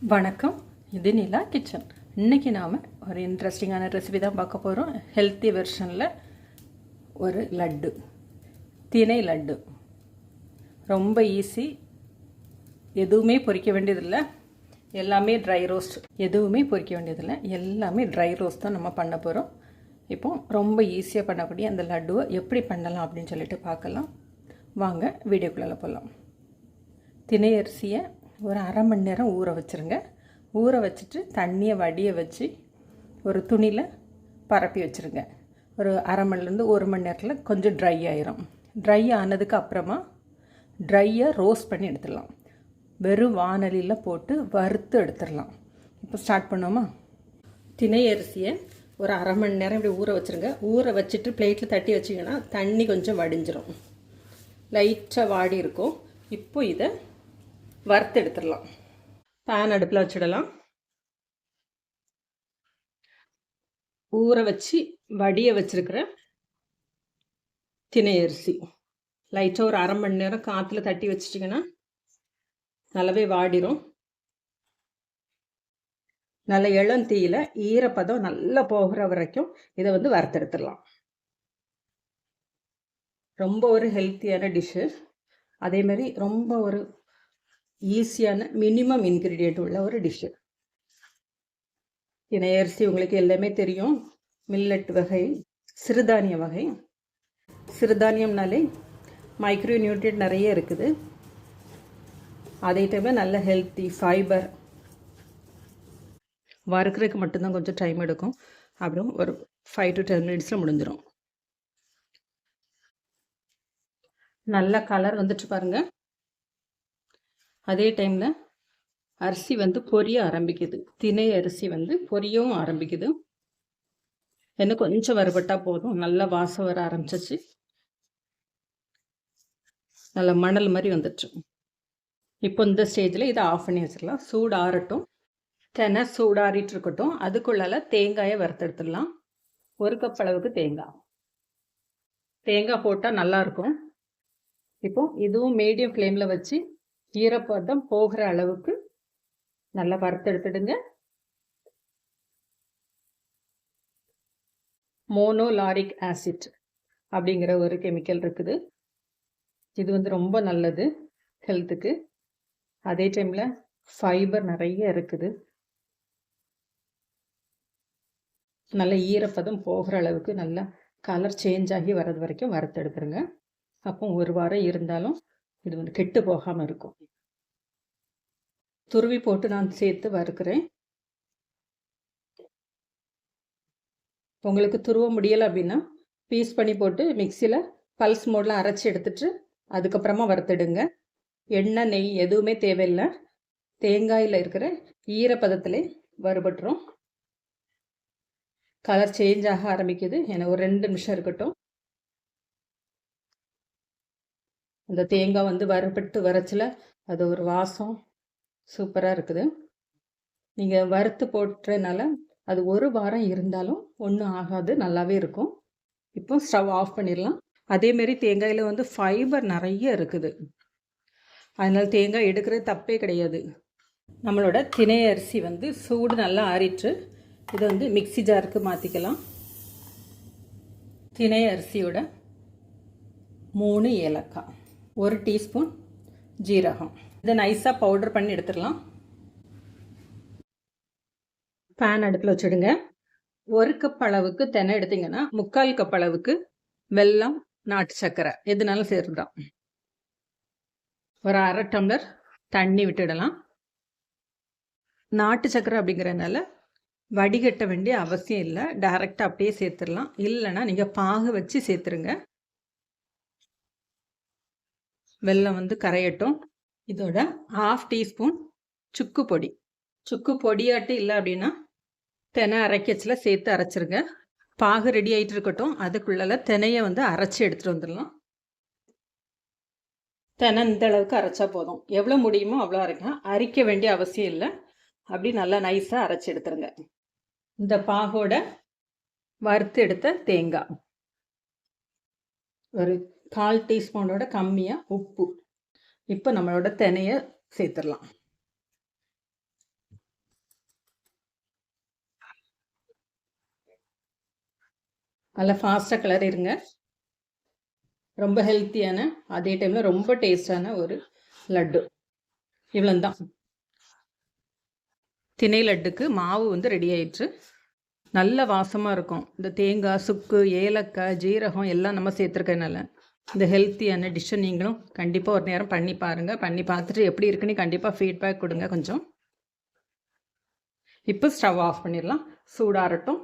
வணக்கம், இது நிலா கிச்சன். இன்றைக்கி நாம் ஒரு இன்ட்ரெஸ்டிங்கான ரெசிபி தான் பார்க்க போகிறோம். ஹெல்த்தி வெர்ஷனில் ஒரு லட்டு, திணை லட்டு. ரொம்ப ஈஸி, எதுவுமே பொரிக்க வேண்டியதில்லை, எல்லாமே ட்ரை ரோஸ்ட். எதுவுமே பொரிக்க வேண்டியதில்லை, எல்லாமே ட்ரை ரோஸ்ட் தான் நம்ம பண்ண போகிறோம். இப்போது ரொம்ப ஈஸியாக பண்ணக்கூடிய அந்த லட்டுவை எப்படி பண்ணலாம் அப்படின்னு சொல்லிட்டு பார்க்கலாம். வாங்க வீடியோக்குள்ளே போகலாம். திணை அரிசியை ஒரு அரை மணி நேரம் ஊற வச்சுருங்க. ஊற வச்சுட்டு தண்ணியை வடிய வச்சு ஒரு துணியில் பரப்பி வச்சுருங்க. ஒரு அரை மணிலேருந்து ஒரு மணி நேரத்தில் கொஞ்சம் ட்ரை ஆயிரும். ட்ரை ஆனதுக்கு அப்புறமா ட்ரையாக ரோஸ்ட் பண்ணி எடுத்துடலாம். வெறும் வானலியில் போட்டு வறுத்து எடுத்துடலாம். இப்போ ஸ்டார்ட் பண்ணுவோமா? திணை அரிசியை ஒரு அரை மணி நேரம் இப்படி ஊற வச்சுருங்க. ஊற வச்சுட்டு பிளேட்டில் தட்டி வச்சிங்கன்னா தண்ணி கொஞ்சம் வடிஞ்சிரும், லைட்டாக வாடி இருக்கும். இப்போ இதை வறுத்து எடுத்துடலாம். பேன் அடுப்பில் வச்சிடலாம். ஊற வச்சு வடிய வச்சிருக்கிற திணை அரிசி லைட்டாக ஒரு அரை மணி நேரம் காற்றுல தட்டி வச்சிட்டிங்கன்னா நல்லாவே வாடிரும். நல்ல இளந்தீயில் ஈரப்பதம் நல்லா போகிற வரைக்கும் இதை வறுத்தெடுத்துடலாம். ரொம்ப ஒரு ஹெல்த்தியான டிஷ்ஷு, அதே மாதிரி ரொம்ப ஒரு ஈஸியான மினிமம் இன்க்ரீடியன்ட் உள்ள ஒரு டிஷ்ஷு. திணை அரிசி உங்களுக்கு எல்லாமே தெரியும், மில்லட் வகை, சிறுதானிய வகை. சிறுதானியம்னாலே மைக்ரோ நியூட்ரியன்ட் நிறைய இருக்குது. அதே டைமில் நல்ல ஹெல்த்தி, ஃபைபர். வறுக்கிறதுக்கு மட்டும்தான் கொஞ்சம் டைம் எடுக்கும், அப்புறம் ஒரு 5 to 10 மினிட்ஸில் முடிஞ்சிடும். நல்ல கலர் வந்துட்டு பாருங்கள். அதே டைமில் அரிசி பொரிய ஆரம்பிக்குது. திணை அரிசி பொரியவும் ஆரம்பிக்குது. இன்னும் கொஞ்சம் வறுபட்டால் போதும். நல்லா வாசம் வர ஆரம்பிச்சிச்சு. நல்ல மணல் மாதிரி வந்துடுச்சு. இப்போ இந்த ஸ்டேஜில் இதை ஆஃப் பண்ணி வச்சிடலாம். சூடு ஆறட்டும். தினை சூடாறிட்டு இருக்கட்டும். அதுக்குள்ளால தேங்காயை வறுத்தெடுத்துடலாம். 1 கப் அளவுக்கு தேங்காய் போட்டால் நல்லாயிருக்கும். இப்போ இதுவும் மீடியம் ஃப்ளேமில் வச்சு ஈரப்பதம் போகிற அளவுக்கு நல்லா வறுத்தெடுத்துடுங்க. மோனோலாரிக் ஆசிட் அப்படிங்கிற ஒரு கெமிக்கல் இருக்குது. இது ரொம்ப நல்லது ஹெல்த்துக்கு. அதே டைமில் ஃபைபர் நிறைய இருக்குது. நல்ல ஈரப்பதம் போகிற அளவுக்கு நல்லா கலர் சேஞ்ச் ஆகி வர்றது வரைக்கும் வறுத்தெடுத்துருங்க. அப்போ ஒரு வாரம் இருந்தாலும் இது கெட்டு போகாமல் இருக்கும். துருவி போட்டு நான் சேர்த்து வறுக்கிறேன். உங்களுக்கு துருவ முடியலை அப்படின்னா பீஸ் பண்ணி போட்டு மிக்சியில் பல்ஸ் மோடில் அரைச்சி எடுத்துட்டு அதுக்கப்புறமா வறுத்துடுங்க. எண்ணெய், நெய் எதுவுமே தேவையில்லை. தேங்காயில் இருக்கிற ஈரப்பதத்திலே வறுபட்டுரும். கலர் சேஞ்ச் ஆக ஆரம்பிக்குது. எனக்கு ஒரு 2 நிமிஷம் இருக்கட்டும். அந்த தேங்காய் வறுபட்டு வரச்சில் அது ஒரு வாசம் சூப்பராக இருக்குது. நீங்கள் வறுத்து போட்டுறதுனால அது ஒரு வாரம் இருந்தாலும் ஒன்றும் ஆகாது, நல்லாவே இருக்கும். இப்போ ஸ்டவ் ஆஃப் பண்ணிடலாம். அதேமாரி தேங்காயில் ஃபைபர் நிறைய இருக்குது. அதனால் தேங்காய் எடுக்கிறது தப்பே கிடையாது. நம்மளோட திணை அரிசி சூடு நல்லா ஆறிட்டு இதை மிக்சி ஜாருக்கு மாற்றிக்கலாம். திணை அரிசியோட 3 ஏலக்காய், 1 டீஸ்பூன் ஜீரகம், இதை நைஸாக பவுடர் பண்ணி எடுத்துடலாம். பேன் அடுப்பில் வச்சுடுங்க. 1 கப் அளவுக்கு தெனை எடுத்திங்கன்னா 3/4 கப் அளவுக்கு வெல்லம், நாட்டு சர்க்கரை எதுனாலும் சேர்த்துதான். ஒரு அரை டம்ளர் தண்ணி விட்டுடலாம். நாட்டு சர்க்கரை அப்படிங்கிறதுனால வடிகட்ட வேண்டிய அவசியம் இல்லை, டைரெக்டாக அப்படியே சேர்த்துடலாம். இல்லைன்னா நீங்கள் பாகு வச்சு சேர்த்துருங்க. வெல்லம் கரையட்டும். இதோட 1/2 டீஸ்பூன் சுக்கு பொடி. சுக்கு பொடியாட்டு இல்லை அப்படின்னா தெனை அரைக்கச்சில் சேர்த்து அரைச்சிருங்க. பாகு ரெடி ஆகிட்டு இருக்கட்டும். அதுக்குள்ளால தினையை அரைச்சி எடுத்துகிட்டு வந்துடலாம். தெனை இந்த அளவுக்கு அரைச்சா போதும். எவ்வளோ முடியுமோ அவ்வளோ அரைக்க வேண்டிய அவசியம் இல்லை. அப்படி நல்லா நைஸாக அரைச்சி எடுத்துருங்க. இந்த பாகோட வறுத்து எடுத்த தேங்காய், ஒரு 1/4 டீஸ்பூனோட கம்மியாக உப்பு. இப்போ நம்மளோட தினையை சேர்த்துடலாம். நல்லா ஃபாஸ்ட்டாக கிளறிடுங்க. ரொம்ப ஹெல்த்தியான, அதே டைமில் ரொம்ப டேஸ்டான ஒரு லட்டு. இவ்வளோந்தான். திணை லட்டுக்கு மாவு வந்து ரெடி ஆயிடுச்சு. நல்ல வாசமாக இருக்கும். இந்த தேங்காய், சுக்கு, ஏலக்காய், ஜீரகம் எல்லாம் நம்ம சேர்த்துருக்கனால இந்த ஹெல்த்தியான டிஷ்ஷை நீங்களும் கண்டிப்பாக ஒரு நேரம் பண்ணி பாருங்கள். பண்ணி பார்த்துட்டு எப்படி இருக்குன்னு கண்டிப்பாக ஃபீட்பேக் கொடுங்க கொஞ்சம். இப்போ ஸ்டவ் ஆஃப் பண்ணிடலாம். சூடாகட்டும்.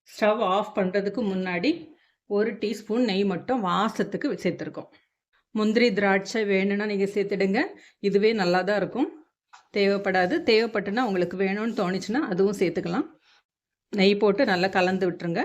ஸ்டவ் ஆஃப் பண்ணுறதுக்கு முன்னாடி 1 டீஸ்பூன் நெய் மட்டும் வாசத்துக்கு சேர்த்துருக்கோம். முந்திரி, திராட்சை வேணும்னா நீங்கள் சேர்த்துடுங்க. இதுவே நல்லா தான் இருக்கும். தேவைப்படாது. தேவைப்பட்டுனா உங்களுக்கு வேணும்னு தோணுச்சுன்னா அதுவும் சேர்த்துக்கலாம். நெய் போட்டு நல்லா கலந்து விட்டுருங்க.